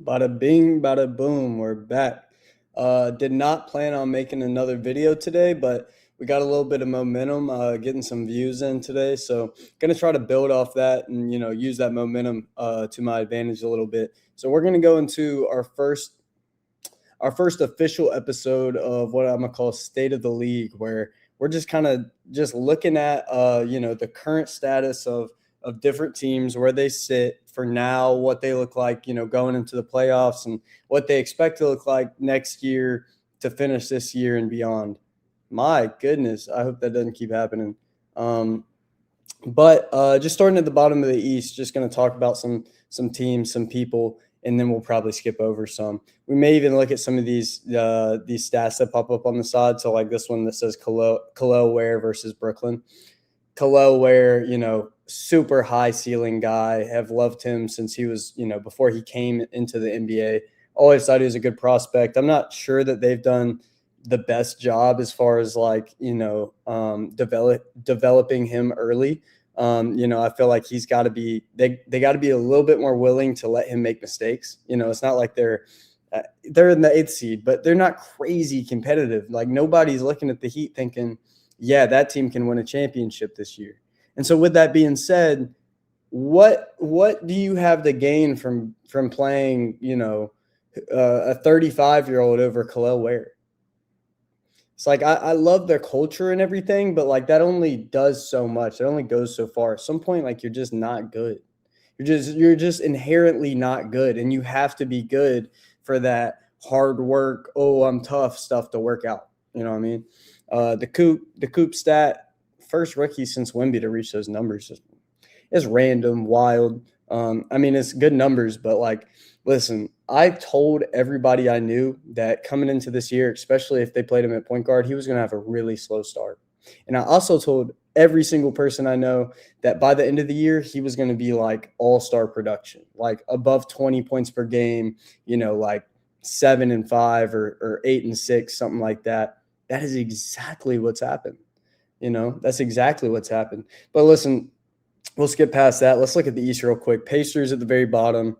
Bada bing, bada boom, we're back. Did not plan on making another video today, but we got a little bit of momentum, getting some views in today. So gonna try to build off that and use that momentum to my advantage a little bit. So we're gonna go into our first official episode of what I'm gonna call State of the League, where we're just kind of just looking at the current status of different teams, where they sit for now, what they look like, going into the playoffs, and what they expect to look like next year to finish this year and beyond. My goodness, I hope that doesn't keep happening. But just starting at the bottom of the East, just going to talk about some teams, some people, and then we'll probably skip over some. We may even look at some of these stats that pop up on the side. So like this one that says Khalil Ware versus Brooklyn. Khalil Ware, super high ceiling guy. Have loved him since he was, before he came into the NBA. Always thought he was a good prospect. I'm not sure that they've done the best job as far as developing him early. I feel like he's got to be they got to be a little bit more willing to let him make mistakes. It's not like they're in the eighth seed, but they're not crazy competitive. Like nobody's looking at the Heat thinking, yeah, that team can win a championship this year. And so with that being said, what do you have to gain from playing, a 35-year-old over Khalil Ware? It's like I love their culture and everything, but like that only does so much. It only goes so far. At some point, like you're just not good. You're just inherently not good, and you have to be good for that hard work. Oh, I'm tough stuff to work out. You know what I mean? The Coop stat, first rookie since Wemby to reach those numbers is random, wild. It's good numbers, but like, listen, I told everybody I knew that coming into this year, especially if they played him at point guard, he was going to have a really slow start. And I also told every single person I know that by the end of the year, he was going to be like all-star production, like above 20 points per game, like 7-5 or 8-6, something like that. That is exactly what's happened. That's exactly what's happened. But listen, we'll skip past that. Let's look at the East real quick. Pacers at the very bottom,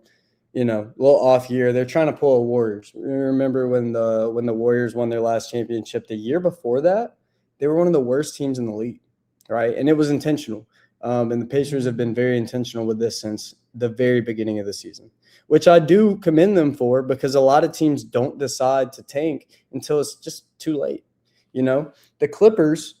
a little off year. They're trying to pull a Warriors. Remember when the Warriors won their last championship? The year before that, they were one of the worst teams in the league, right? And it was intentional. And the Pacers have been very intentional with this since the very beginning of the season, which I do commend them for, because a lot of teams don't decide to tank until it's just too late. The Clippers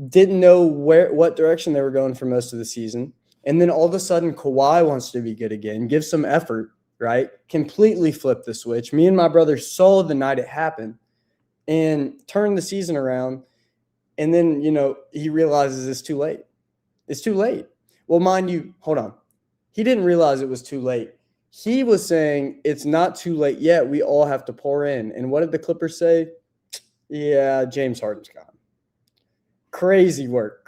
didn't know what direction they were going for most of the season. And then all of a sudden, Kawhi wants to be good again, give some effort, right? Completely flip the switch. Me and my brother saw the night it happened and turned the season around. And then, he realizes it's too late. It's too late. Well, mind you, hold on. He didn't realize it was too late. He was saying it's not too late yet. We all have to pour in. And what did the Clippers say? Yeah, James Harden's gone. Crazy work.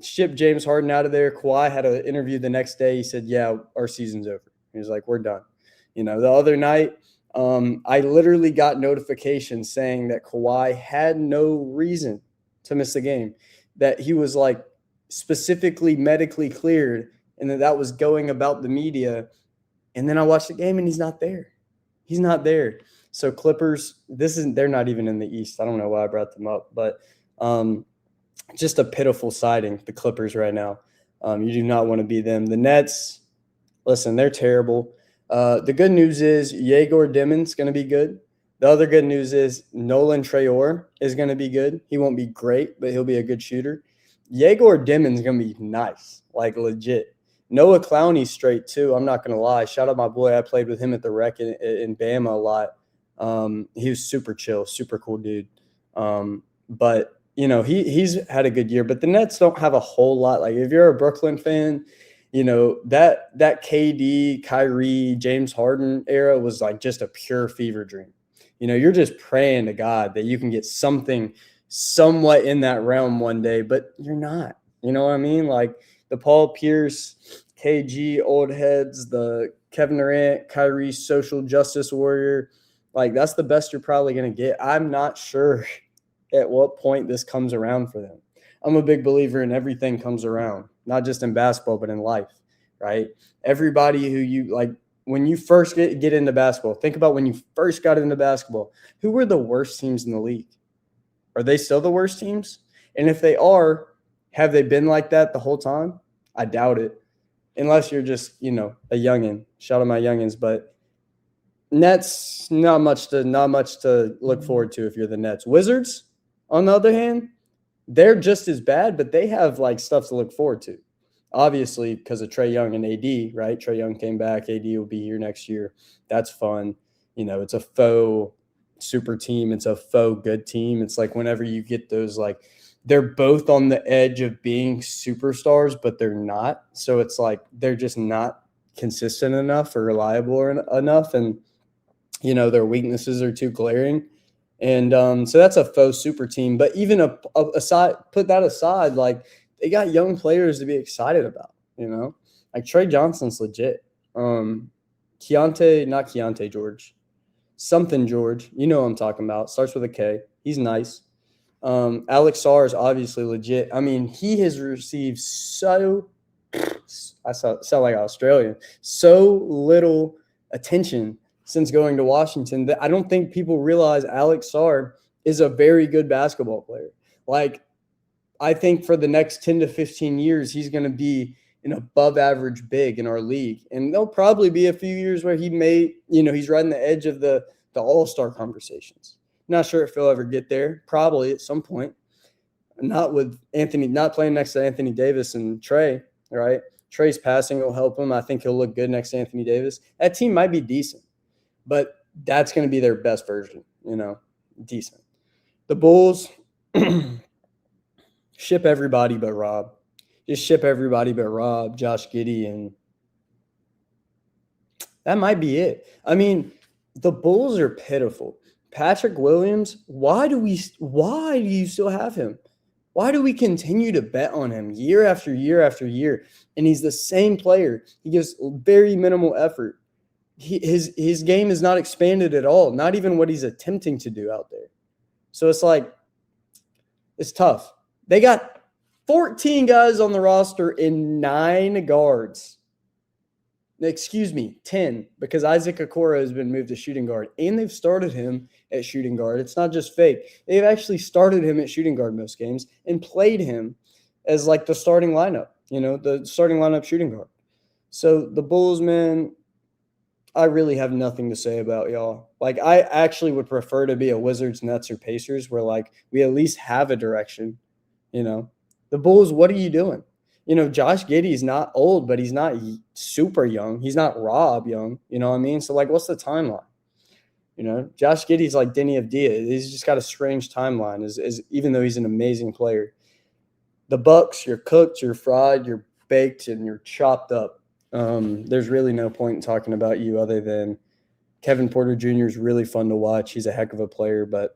Shipped James Harden out of there. Kawhi had an interview the next day. He said, yeah, our season's over. He was like, we're done. The other night, I literally got notifications saying that Kawhi had no reason to miss the game, that he was like specifically medically cleared, and that was going about the media. And then I watched the game and he's not there. He's not there. So Clippers, they're not even in the East. I don't know why I brought them up, but just a pitiful sighting, the Clippers right now. You do not want to be them. The Nets, listen, they're terrible. The good news is Yegor Dimon's going to be good. The other good news is Nolan Traore is going to be good. He won't be great, but he'll be a good shooter. Yegor Dimon's going to be nice, like legit. Noah Clowney's straight too. I'm not going to lie. Shout out my boy. I played with him at the Rec in Bama a lot. He was super chill, super cool dude. But he's had a good year, but the Nets don't have a whole lot. Like if you're a Brooklyn fan, that KD, Kyrie, James Harden era was like just a pure fever dream. You're just praying to God that you can get something somewhat in that realm one day, but you're not. You know what I mean? Like the Paul Pierce, KG, old heads, the Kevin Durant, Kyrie, social justice warrior. Like that's the best you're probably going to get. I'm not sure at what point this comes around for them. I'm a big believer in everything comes around, not just in basketball, but in life, right? Everybody who you like, when you first get into basketball, think about when you first got into basketball. Who were the worst teams in the league? Are they still the worst teams? And if they are, have they been like that the whole time? I doubt it. Unless you're just, a youngin. Shout out my youngins, but Nets, not much to look forward to if you're the Nets. Wizards, on the other hand, they're just as bad, but they have like stuff to look forward to. Obviously, because of Trae Young and AD, right? Trae Young came back. AD will be here next year. That's fun. It's a faux super team. It's a faux good team. It's like whenever you get those, like, they're both on the edge of being superstars, but they're not. So it's like they're just not consistent enough or reliable enough. And, their weaknesses are too glaring. And so that's a faux super team. But even put that aside, like, they got young players to be excited about, Like Trey Johnson's legit. Not Keontae George. Something George. You know what I'm talking about. Starts with a K. He's nice. Alex Sarr is obviously legit. I mean, he has received I sound like Australian, so little attention since going to Washington that I don't think people realize Alex Sarr is a very good basketball player. Like, I think for the next 10 to 15 years, he's going to be an above average big in our league. And there'll probably be a few years where he may, he's right on the edge of the all-star conversations. Not sure if he'll ever get there. Probably at some point. Not playing next to Anthony Davis and Trey, right? Trey's passing will help him. I think he'll look good next to Anthony Davis. That team might be decent, but that's going to be their best version, decent. The Bulls, ship everybody but Rob. Just ship everybody but Rob, Josh Giddey, and that might be it. I mean, the Bulls are pitiful. Patrick Williams, why do you still have him? Why do we continue to bet on him year after year after year? And he's the same player. He gives very minimal effort. His game is not expanded at all, not even what he's attempting to do out there. So it's like, it's tough. They got 14 guys on the roster and 9 guards. Excuse me, 10, because Isaac Okoro has been moved to shooting guard, and they've started him at shooting guard. It's not just fake. They've actually started him at shooting guard most games and played him as like the starting lineup, the starting lineup shooting guard. So the Bulls, man, I really have nothing to say about y'all. Like, I actually would prefer to be a Wizards, Nets, or Pacers where, like, we at least have a direction, The Bulls, what are you doing? Josh Giddey is not old, but he's not super young. He's not Rob young. You know what I mean? So, like, what's the timeline? Josh Giddey's like Denny Avdia. He's just got a strange timeline, even though he's an amazing player. The Bucks, you're cooked, you're fried, you're baked, and you're chopped up. There's really no point in talking about you other than Kevin Porter Jr. is really fun to watch. He's a heck of a player, but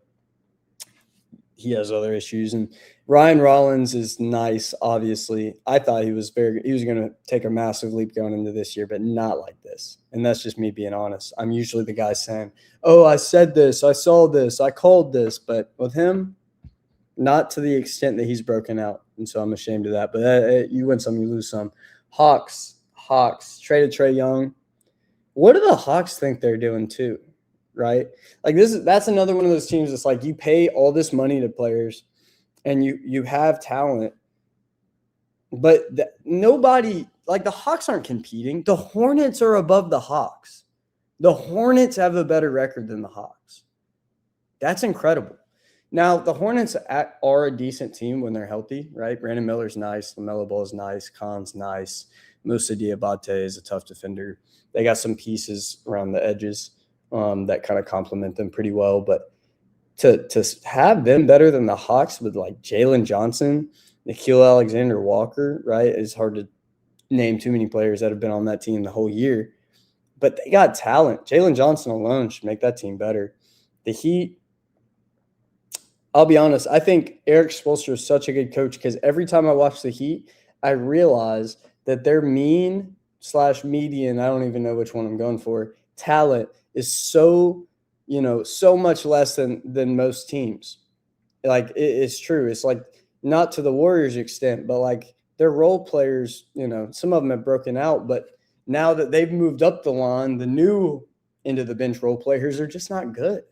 he has other issues. And Ryan Rollins is nice, obviously. I thought he was going to take a massive leap going into this year, but not like this. And that's just me being honest. I'm usually the guy saying, oh, I said this, I saw this, I called this. But with him, not to the extent that he's broken out. And so I'm ashamed of that. But you win some, you lose some. Hawks, traded Trae Young. What do the Hawks think they're doing too? Right? Like, that's another one of those teams that's like, you pay all this money to players and you have talent, but nobody, like, the Hawks aren't competing. The Hornets are above the Hawks. The Hornets have a better record than the Hawks. That's incredible. Now, the Hornets are a decent team when they're healthy, right? Brandon Miller's nice. LaMelo Ball's nice. Khan's nice. Moussa Diabate is a tough defender. They got some pieces around the edges that kind of complement them pretty well. But to have them better than the Hawks with, like, Jalen Johnson, Nickeil Alexander-Walker, right? It's hard to name too many players that have been on that team the whole year. But they got talent. Jalen Johnson alone should make that team better. The Heat, I'll be honest, I think Eric Spoelstra is such a good coach because every time I watch the Heat, I realize that their mean/median, I don't even know which one I'm going for, talent is so much less than most teams. Like, it's true. It's like, not to the Warriors extent, but like, their role players, some of them have broken out, but now that they've moved up the line, the new into the bench role players are just not good.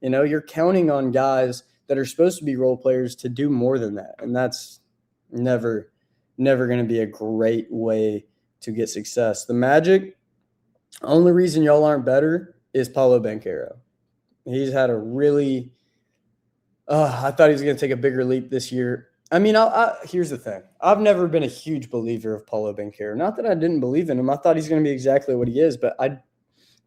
You're counting on guys that are supposed to be role players to do more than that. And that's never going to be a great way to get success. The Magic, only reason y'all aren't better is Paulo Banchero. He's had a really I thought he was going to take a bigger leap this year. I mean, here's the thing. I've never been a huge believer of Paulo Banchero. Not that I didn't believe in him. I thought he's going to be exactly what he is, but I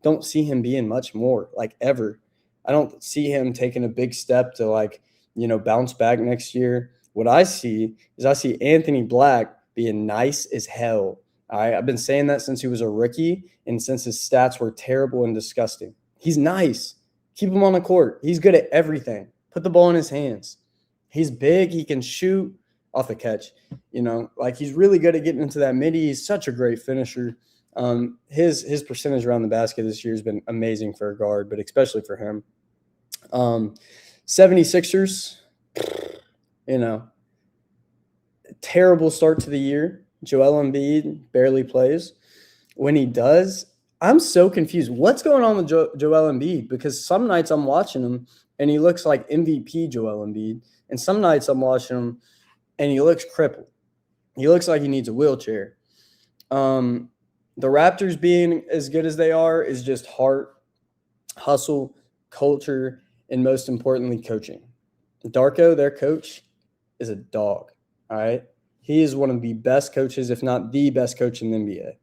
don't see him being much more, like, ever. I don't see him taking a big step to, like, bounce back next year. What I see is Anthony Black being nice as hell. I've been saying that since he was a rookie and since his stats were terrible and disgusting. He's nice. Keep him on the court. He's good at everything. Put the ball in his hands. He's big. He can shoot off the catch. Like, he's really good at getting into that midi. He's such a great finisher. His percentage around the basket this year has been amazing for a guard, but especially for him. 76ers, terrible start to the year. Joel Embiid barely plays. When he does, I'm so confused. What's going on with Joel Embiid? Because some nights I'm watching him and he looks like MVP Joel Embiid, and some nights I'm watching him and he looks crippled. He looks like he needs a wheelchair. The Raptors being as good as they are is just heart, hustle, culture, and most importantly, coaching. Darko, their coach, is a dog, all right? He is one of the best coaches, if not the best coach in the NBA.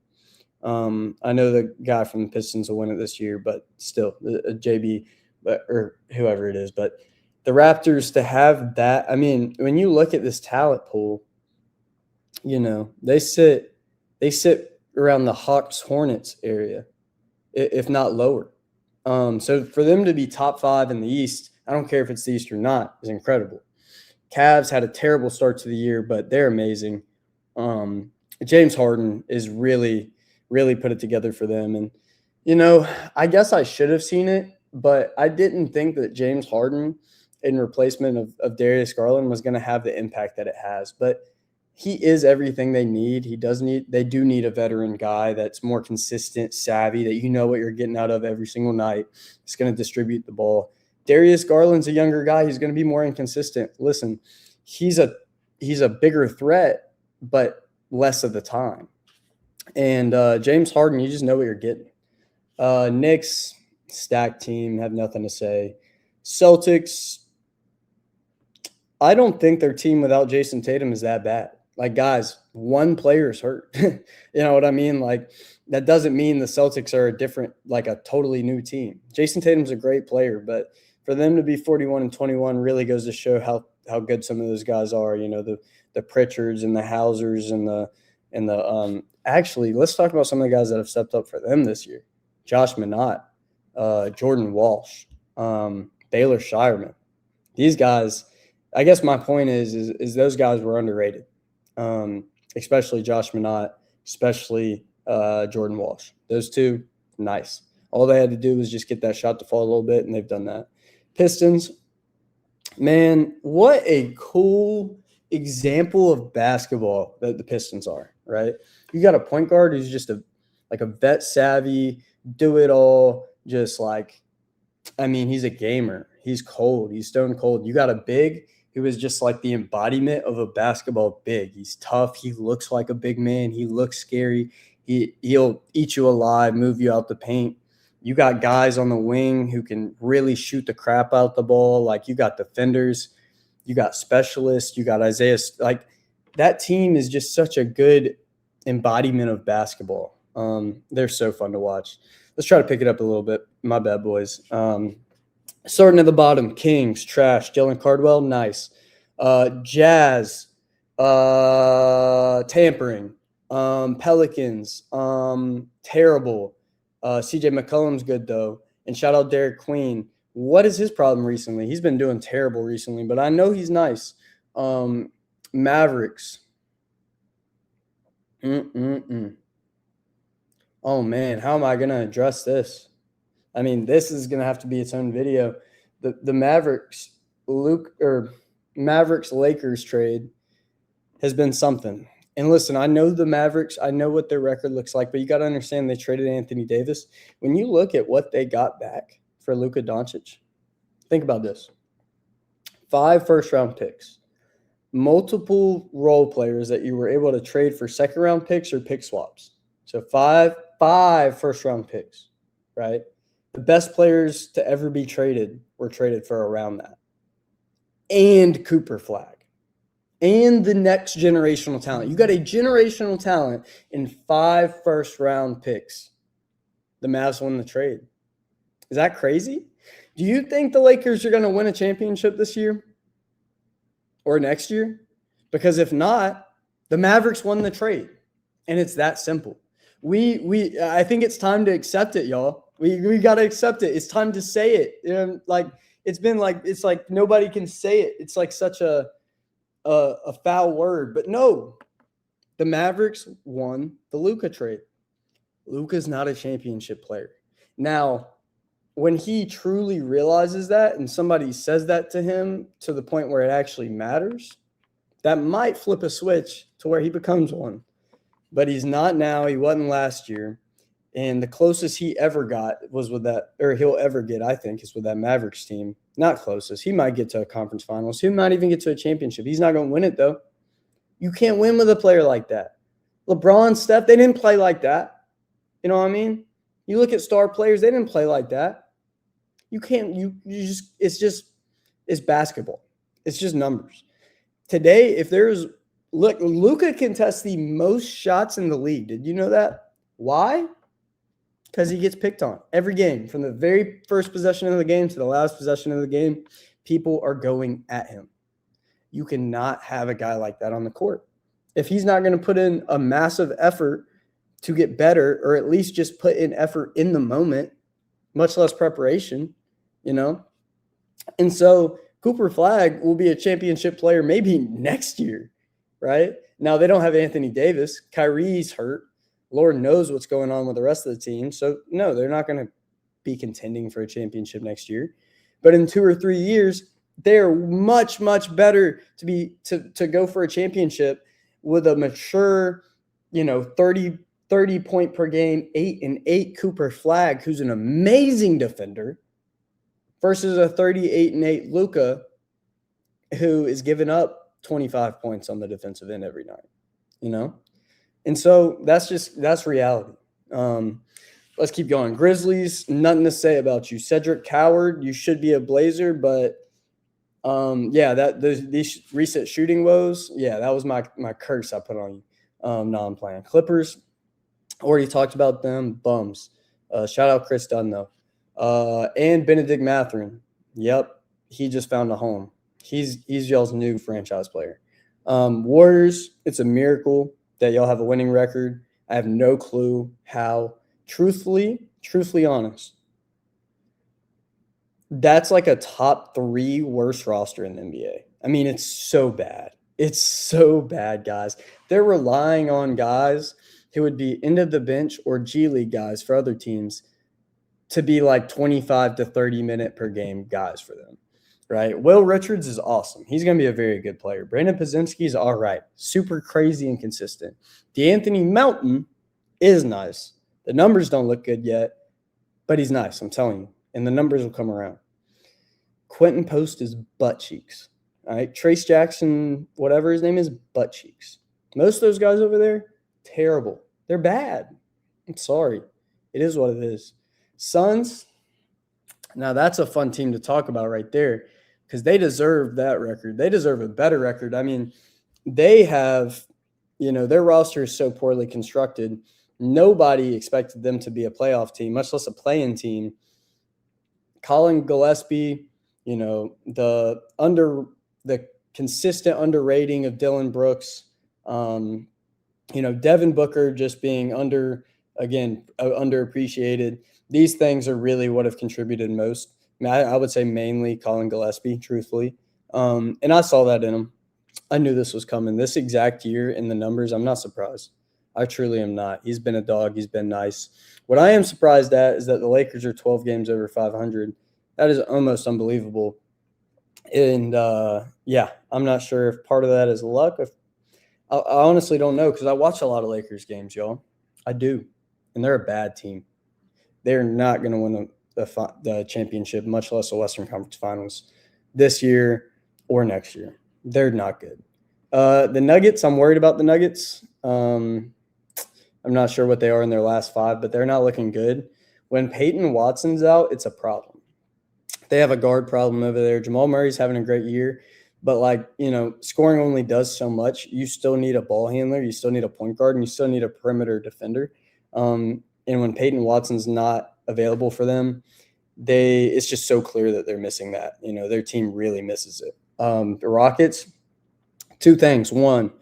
I know the guy from the Pistons will win it this year, but still, JB or whoever it is. But the Raptors, to have that, I mean, when you look at this talent pool, they sit around the Hawks Hornets area, if not lower. So for them to be top 5 in the East, I don't care if it's the East or not, is incredible. Cavs had a terrible start to the year, but they're amazing. James Harden is really, really put it together for them. And, I guess I should have seen it, but I didn't think that James Harden in replacement of Darius Garland was going to have the impact that it has. But he is everything they need. They do need a veteran guy that's more consistent, savvy, that what you're getting out of every single night. He's going to distribute the ball. Darius Garland's a younger guy. He's going to be more inconsistent. Listen, he's a bigger threat, but less of the time. And James Harden, you just know what you're getting. Knicks, stacked team, have nothing to say. Celtics, I don't think their team without Jason Tatum is that bad. Like, guys, one player's hurt. You know what I mean? Like, that doesn't mean the Celtics are a totally new team. Jason Tatum's a great player, but for them to be 41-21 really goes to show how good some of those guys are. The Pritchards and the Hausers and the actually, let's talk about some of the guys that have stepped up for them this year. Josh Minott, Jordan Walsh, Baylor Shireman. These guys, I guess my point is those guys were underrated, especially Josh Minott, especially Jordan Walsh. Those two, nice. All they had to do was just get that shot to fall a little bit, and they've done that. Pistons, man, what a cool example of basketball that the Pistons are, right? You got a point guard who's just a vet savvy, do it all, he's a gamer. He's cold. He's stone cold. You got a big who is just like the embodiment of a basketball big. He's tough. He looks like a big man. He looks scary. He'll eat you alive, move you out the paint. You got guys on the wing who can really shoot the crap out the ball. Like, you got defenders. You got specialists. You got Isaiah. Like, that team is just such a good embodiment of basketball. They're so fun to watch. Let's try to pick it up a little bit. My bad, boys. Starting at the bottom, Kings, trash. Jalen Cardwell, nice. Jazz, tampering. Pelicans, terrible. CJ McCollum's good, though. And shout out Derek Queen. What is his problem recently? He's been doing terrible recently, but I know he's nice. Mavericks. Oh, man, how am I going to address this? I mean, this is going to have to be its own video. The Mavericks Lakers trade has been something. And listen, I know the Mavericks, I know what their record looks like, but you got to understand they traded Anthony Davis. When you look at what they got back for Luka Doncic, think about this. 5 first-round picks, multiple role players that you were able to trade for second-round picks or pick swaps. So five first-round picks, right? The best players to ever be traded were traded for around that. And Cooper Flag. And the next generational talent. You got a generational talent in 5 first-round picks. The Mavs won the trade. Is that crazy? Do you think the Lakers are going to win a championship this year or next year? Because if not, the Mavericks won the trade, and it's that simple. I think it's time to accept it, y'all. We got to accept it. It's time to say it. It's like nobody can say it. It's like such a foul word, but no, the Mavericks won the Luka trade. Luka's not a championship player. Now, when he truly realizes that and somebody says that to him to the point where it actually matters, that might flip a switch to where he becomes one. But he's not now. He wasn't last year. And the closest he ever got was with that, or he'll ever get, I think, is with that Mavericks team. Not closest. He might get to a conference finals. He might even get to a championship. He's not going to win it, though. You can't win with a player like that. LeBron, Steph, they didn't play like that. You know what I mean? You look at star players, they didn't play like that. You can't, it's basketball. It's just numbers. Today, Luka contests the most shots in the league. Did you know that? Why? Because he gets picked on every game. From the very first possession of the game to the last possession of the game, people are going at him. You cannot have a guy like that on the court. If he's not going to put in a massive effort to get better, or at least just put in effort in the moment, much less preparation, And so Cooper Flag will be a championship player maybe next year, right? Now, they don't have Anthony Davis. Kyrie's hurt. Lord knows what's going on with the rest of the team. So, no, they're not going to be contending for a championship next year. But in 2 or 3 years, they're much, much better to go for a championship with a mature, 30 point per game, 8-8 Cooper Flag, who's an amazing defender, versus a 38-8 Luka, who is giving up 25 points on the defensive end every night, And so that's reality. Let's keep going. Grizzlies, nothing to say about you. Cedric Coward, you should be a Blazer, but these recent shooting woes, that was my curse I put on you. No, I'm playing. Clippers, already talked about them. Bums. Shout out Chris Dunn, though. And Benedict Mathurin. Yep, he just found a home. He's y'all's new franchise player. Warriors, it's a miracle that y'all have a winning record. I have no clue how. Truthfully honest, that's like a top 3 worst roster in the NBA. I mean, it's so bad. It's so bad, guys. They're relying on guys who would be end of the bench or G League guys for other teams to be like 25 to 30 minute per game guys for them, right? Will Richards is awesome. He's going to be a very good player. Brandon Podziemski is all right. Super crazy and consistent. DeAnthony Melton is nice. The numbers don't look good yet, but he's nice, I'm telling you. And the numbers will come around. Quentin Post is butt cheeks. All right. Trace Jackson, whatever his name is, butt cheeks. Most of those guys over there, terrible. They're bad. I'm sorry. It is what it is. Suns, now that's a fun team to talk about right there because they deserve that record. They deserve a better record. I mean, they have, their roster is so poorly constructed. Nobody expected them to be a playoff team, much less a play-in team. Colin Gillespie, the consistent underrating of Dylan Brooks, Devin Booker just being underappreciated. These things are really what have contributed most. I would say mainly Colin Gillespie, truthfully. And I saw that in him. I knew this was coming. This exact year in the numbers, I'm not surprised. I truly am not. He's been a dog. He's been nice. What I am surprised at is that the Lakers are 12 games over 500. That is almost unbelievable. And, I'm not sure if part of that is luck. I honestly don't know because I watch a lot of Lakers games, y'all. I do, and they're a bad team. They're not going to win the championship, much less the Western Conference Finals this year or next year. They're not good. The Nuggets, I'm worried about the Nuggets. I'm not sure what they are in their last 5, but they're not looking good. When Peyton Watson's out, it's a problem. They have a guard problem over there. Jamal Murray's having a great year, but scoring only does so much. You still need a ball handler, you still need a point guard, and you still need a perimeter defender. And when Peyton Watson's not available for them, it's just so clear that they're missing that. Their team really misses it. The Rockets, 2 things. One,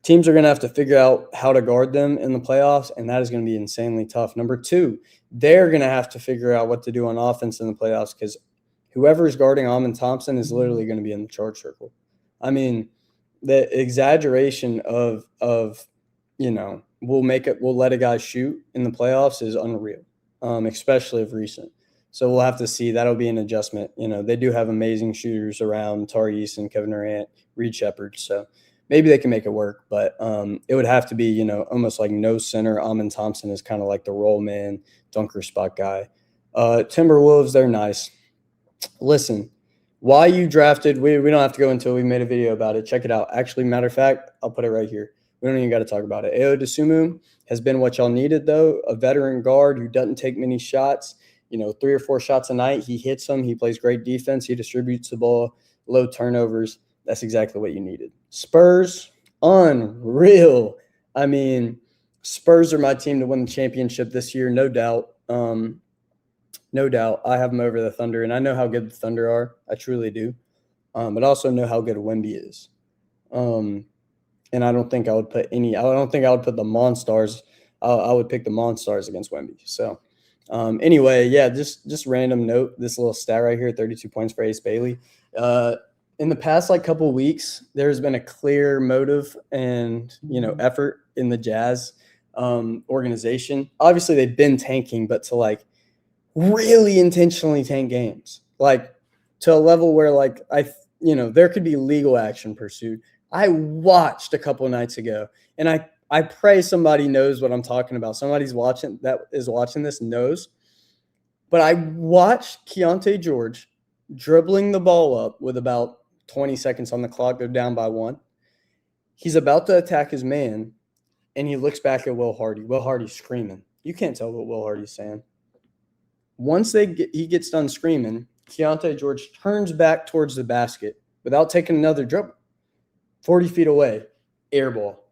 teams are going to have to figure out how to guard them in the playoffs, and that is going to be insanely tough. Number 2, they're going to have to figure out what to do on offense in the playoffs because whoever is guarding Amin Thompson is literally going to be in the charge circle. I mean, the exaggeration of we'll let a guy shoot in the playoffs is unreal, especially of recent. So we'll have to see. That'll be an adjustment. They do have amazing shooters around Tari Eason, Kevin Durant, Reed Shepherd. So maybe they can make it work, but it would have to be, almost like no center. Amin Thompson is kind of like the roll man, dunker spot guy. Timberwolves, they're nice. Listen, why you drafted, we don't have to go until we made a video about it. Check it out. Actually, matter of fact, I'll put it right here. We don't even got to talk about it. Ayo Dosunmu has been what y'all needed, though, a veteran guard who doesn't take many shots, 3 or 4 shots a night. He hits them. He plays great defense. He distributes the ball, low turnovers. That's exactly what you needed. Spurs, unreal. I mean, Spurs are my team to win the championship this year, no doubt. No doubt. I have them over the Thunder, and I know how good the Thunder are. I truly do. But I also know how good Wemby is. And I don't think I would put the Monstars. I would pick the Monstars against Wemby. So, anyway, yeah, just random note, this little stat right here, 32 points for Ace Bailey. In the past, couple of weeks, there's been a clear motive and, effort in the Jazz organization. Obviously, they've been tanking, but to, really intentionally tank games, to a level where there could be legal action pursued. I watched a couple of nights ago, and I pray somebody knows what I'm talking about. Somebody's watching this knows. But I watched Keontae George dribbling the ball up with about 20 seconds on the clock. They're down by 1. He's about to attack his man, and he looks back at Will Hardy. Will Hardy's screaming. You can't tell what Will Hardy's saying. Once he gets done screaming, Keontae George turns back towards the basket without taking another dribble. 40 feet away, air ball.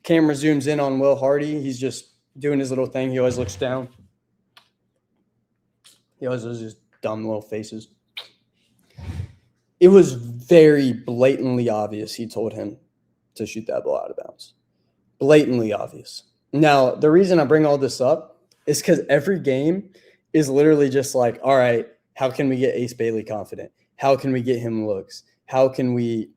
Camera zooms in on Will Hardy. He's just doing his little thing. He always looks down. He always does his dumb little faces. It was very blatantly obvious he told him to shoot that ball out of bounds. Blatantly obvious. Now, the reason I bring all this up is because every game is literally just all right, how can we get Ace Bailey confident? How can we get him looks? How can we,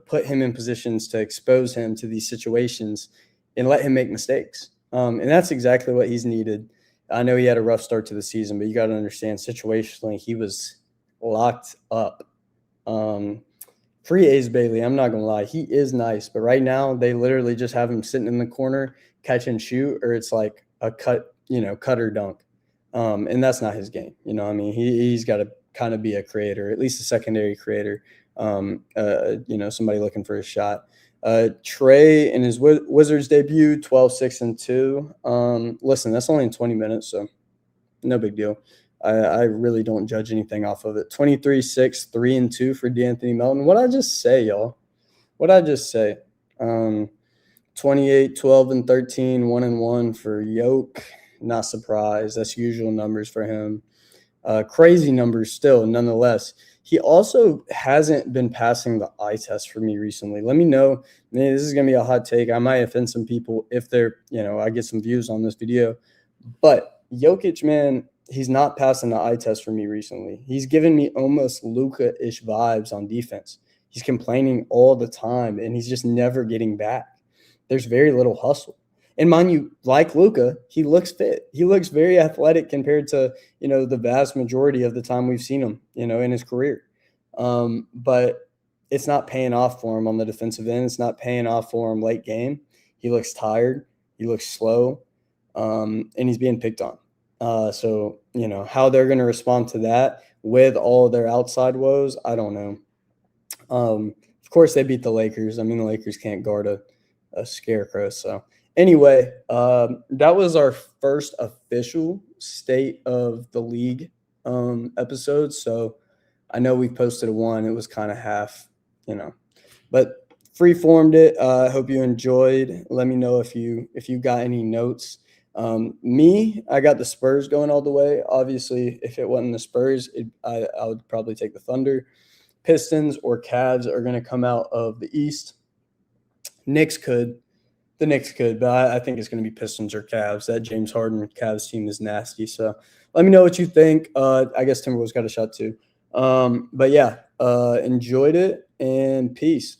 put him in positions to expose him to these situations and let him make mistakes? And that's exactly what he's needed. I know he had a rough start to the season, but you got to understand situationally he was locked up. Free Ace Bailey, I'm not going to lie. He is nice, but right now they literally just have him sitting in the corner, catch and shoot, or it's like a cut or dunk. And that's not his game. He's got to kind of be a creator, at least a secondary creator. Somebody looking for a shot. Trey in his Wizards debut, 12, 6, and 2. Listen, that's only in 20 minutes, so no big deal. I really don't judge anything off of it. 23, 6, 3, and 2 for D'Anthony Melton. What'd I just say, y'all? 28, 12, and 13, 1 and 1 for Yoke. Not surprised. That's usual numbers for him. Crazy numbers still, nonetheless. He also hasn't been passing the eye test for me recently. Let me know. Man, this is going to be a hot take. I might offend some people if they're, I get some views on this video. But Jokic, man, he's not passing the eye test for me recently. He's given me almost Luka-ish vibes on defense. He's complaining all the time, and he's just never getting back. There's very little hustle. And mind you, like Luka, he looks fit. He looks very athletic compared to, the vast majority of the time we've seen him, in his career. But it's not paying off for him on the defensive end. It's not paying off for him late game. He looks tired. He looks slow, and he's being picked on. So, how they're going to respond to that with all their outside woes, I don't know. Of course, they beat the Lakers. I mean, the Lakers can't guard a scarecrow. So, anyway, that was our first official State of the League episode. So, I know we posted one. It was kind of half, but free-formed it. I hope you enjoyed. Let me know if you got any notes. I got the Spurs going all the way. Obviously, if it wasn't the Spurs, I would probably take the Thunder. Pistons or Cavs are going to come out of the East. The Knicks could, but I think it's going to be Pistons or Cavs. That James Harden Cavs team is nasty. So let me know what you think. I guess Timberwolves got a shot too. But yeah, enjoyed it, and peace.